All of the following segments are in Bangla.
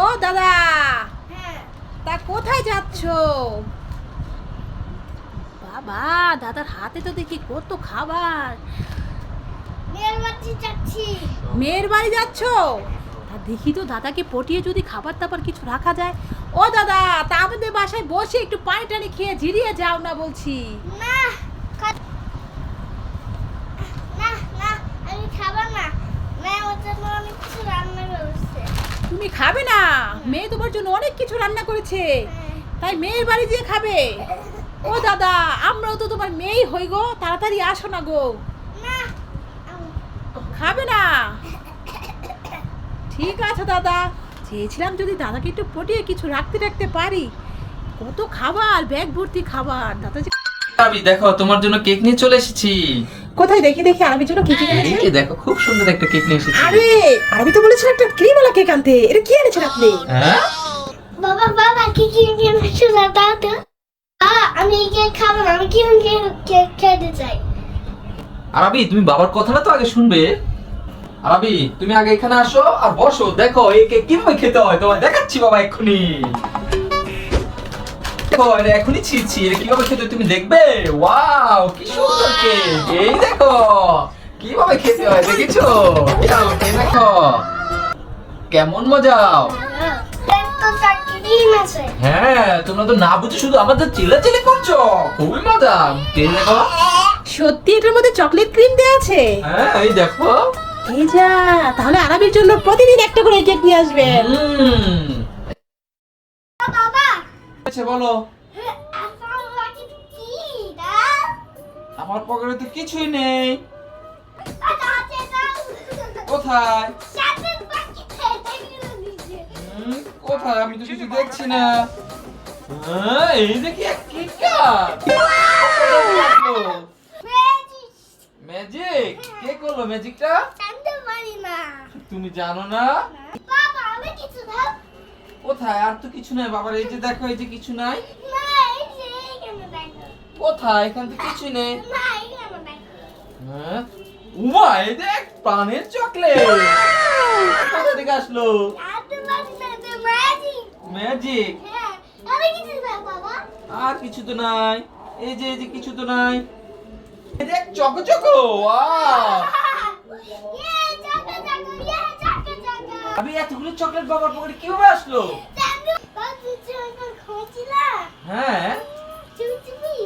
ও দাদা, হ্যাঁ তা কোথায় যাচ্ছো? বাবা, দাদার হাতে তো দেখি কত খাবার। মেয়ের বাড়ি যাচ্ছি। মেয়ের বাড়ি যাচ্ছো? তা দেখি তো দাদাকে পটিয়ে যদি খাবার দাবার কিছু রাখা যায়। ও দাদা, তা আমাদের বাসায় বসে একটু পানি টানি খেয়ে জিরিয়ে যাও না বলছি। না না না, আমি খাবো না। মেয়ে ওর জন্য অনেক কিছু রান্না করেছে। তুমি খাবে না? মেয়ে তোমার জন্য অনেক কিছু রান্না করেছে, হ্যাঁ। তাই মেয়ের বাড়ি দিয়ে খাবে? ও দাদা, আমরাও তো তোমার মেয়েই হই গো, তাড়াতাড়ি আসো না গো। না খাবে না? ঠিক আছে দাদা, চেয়েছিলাম যদি দাদাকে একটু পটিয়ে কিছু রাখতে পারি। কত খাবার, ব্যাগ ভর্তি খাবার দাদা। আমি দেখো তোমার জন্য কেক নিয়ে চলে এসেছি। কোথায় দেখি দেখি আরবির জন্য কি কি এই এনেছে? যে দেখো খুব সুন্দর একটা কেক নিয়ে এসেছি। আরে আরবি তো বলেছিল একটা ক্রিমওয়ালা কেক আনতে, এটা কি এনেছেন আপনি? হ্যাঁ বাবা বাবা কি কি এনেছো দাও তো। আমি এই কেক খাবো না, আমি কি কেক খেতে চাই। আরবি তুমি বাবার কথাটা তো আগে শুনবে। আরবি তুমি আগে এখানে আসো আর বসো, দেখো এই কেক কিভাবে খেতে হয় তোমায় দেখাচ্ছি বাবা এক্ষুনি। দেখো এটা এখনই ছিঁড়ছি, এটা কিভাবে খেতে হয় তুমি দেখবে। ওয়াও কি সুন্দর কেক, এই দেখো কিভাবে খেতে হয় দেখেছো। যাও, খেয়ে দেখো কেমন মজা। তো ক্রিম আছে। হ্যাঁ তোমরা তো না বুঝে শুধু আমাদের চিল্লাচিল্লি করছো, খুবই মজা। খেয়ে দেখো। সত্যি এটার মধ্যে চকলেট ক্রিম দেওয়া আছে? হ্যাঁ এই দেখো। এই যা, তাহলে আরবির জন্য প্রতিদিন একটা করে কেক নিয়ে আসবেন। বাবা আচ্ছা বলো। আমার বাকি কি দা? আমার পকেটে তো কিছুই নেই। আছে দাও। কোথায়? সাথে বাকি খেতে দিছে। কোথায় আমি তো কিছু দেখছি না। এই দেখি এক কিটক্যাট। ম্যাজিক ম্যাজিক কে করলো ম্যাজিকটা? জানতে পারি না। তুমি জানো না? বাবা আমি কিছু দাও। কোথায়? আর তো কিছু নাই বাবার, এই যে দেখো এই যে কিছু নাই। না এই যে এখানে দেখো। কোথায়? এখানে তো কিছু নেই। না এখানে দেখো। হ্যাঁ উমা এই দেখ পানের চকলেট। কোথা থেকে আসলো? জানতে পারি না তো ম্যাজিক। ম্যাজিক। হ্যাঁ আমি কিছু দাও বাবা। আর কিছু তো নাই। এই যে কিছু তো নাই। এই দেখ চকো চকো। ওয়াও ইয়ে জাগা জাগা ইয়ে জাগা জাগা। আমি এতগুলো চকলেট বাবার পকেটে কিভাবে আসলো? জানতে পারি জাগা খোঁজলা। হ্যাঁ চুচুমি।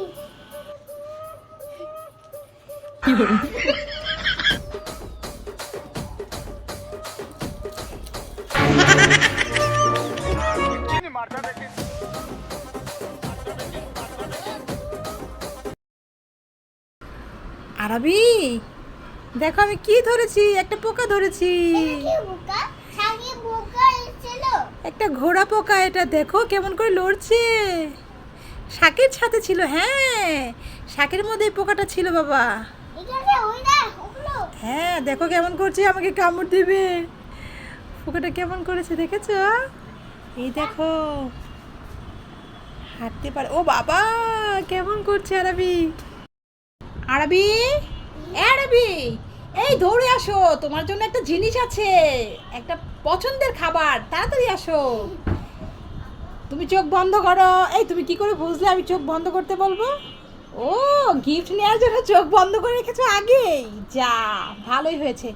আরবি দেখো আমি কি ধরেছি, একটা পোকা ধরেছি। কি বোকা? সাগে বোকা ছিল। একটা ঘোড়া পোকা, এটা দেখো কেমন করে লড়ছে। শাকের সাথে ছিল, হ্যাঁ শাকের মধ্যে এই পোকাটা ছিল বাবা। এখানে ওই না ওগুলো। হ্যাঁ দেখো কেমন করছে, আমাকে কামড় দিবে। পোকাটা কেমন করেছে দেখেছো? এই দেখো হাঁটতে পারে। ও বাবা কেমন করছে আরবি। আরবি আরবি, এই দৌড়ে আসো, তোমার জন্য একটা জিনিস আছে, একটা পছন্দের খাবার, তাড়াতাড়ি আসো। তুমি চোখ বন্ধ করো। এই তুমি কি করে বুঝলে আমি চোখ বন্ধ করতে বলবো? ও গিফট নেওয়ার জন্য চোখ বন্ধ করে রেখেছো আগেই, যা ভালোই হয়েছে।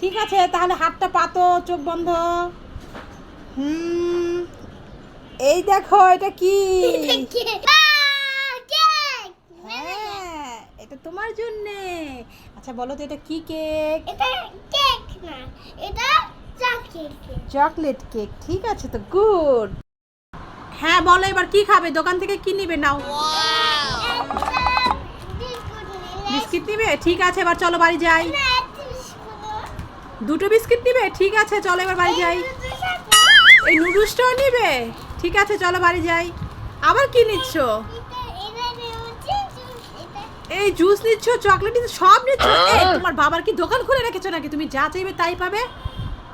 ঠিক আছে তাহলে হাতটা পাতো, চোখ বন্ধ। এই দেখো এটা কি? কেক। হ্যাঁ এটা তোমার জন্যে। আচ্ছা বলো তো এটা কি কেক? এটা কেক না, এটা চকলেট কেক। চকলেট কেক, ঠিক আছে তো গুড। হ্যাঁ বলো এবার কি খাবে, দোকান থেকে কি নিবে নাও। বিস্কিট নিবে, ঠিক আছে এবার চলো বাড়ি যাই। দুটো বিস্কিট নিবে, ঠিক আছে চলো এবার বাড়ি যাই। এই নুডলসটাও নিবে, ঠিক আছে চলো বাড়ি যাই। আবার কি নিচ্ছ? এই জুস নিচ্ছ, চকলেট নিচ্ছ, সব নিচ্ছ। এই তোমার বাবার কি দোকান খুলে রেখেছো নাকি? তুমি যা চাইবে তাই পাবে।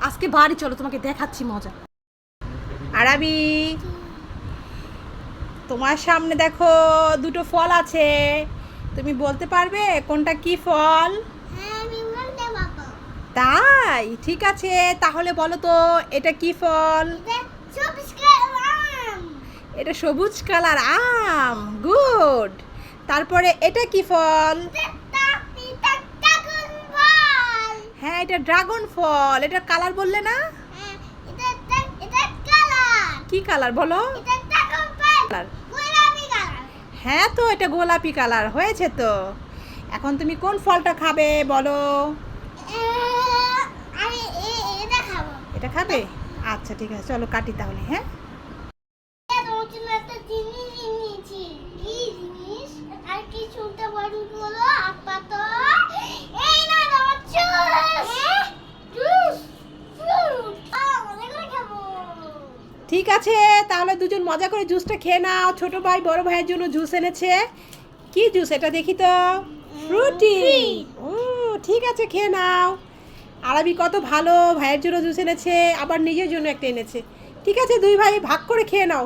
আজকে বাড়ি চলো, তোমাকে দেখাচ্ছি মজা। আরবি তোমার সামনে দেখো দুটো ফল আছে, তুমি বলতে পারবে কোনটা কি ফল? তাই ঠিক আছে তাহলে বলো তো এটা কি ফল? সবুজ কালার এটা সবুজ কালার আম, গুড। তারপরে এটা কি ফল? হ্যাঁ, এটা ড্রাগন ফল। এটা কালার বললে না? কি কালার বলো? কালার। হ্যাঁ তো, এটা গোলাপি কালার হয়েছে তো। এখন তুমি কোন ফলটা খাবে বলো? এটা খাবে? আচ্ছা ঠিক আছে, চলো কাটি তাহলে। হ্যাঁ, ঠিক আছে, তাহলে দুজন মজা করে জুসটা খেয়ে নাও। ছোট ভাই বড় ভাইয়ের জন্য জুস এনেছে। কি জুস এটা দেখি তো? ফ্রুটি। ও ঠিক আছে, খেয়ে নাও। আরবি কত ভালো, ভাইয়ের জন্য জুস এনেছে, আবার নিজের জন্য একটা এনেছে। ঠিক আছে, দুই ভাই ভাগ করে খেয়ে নাও।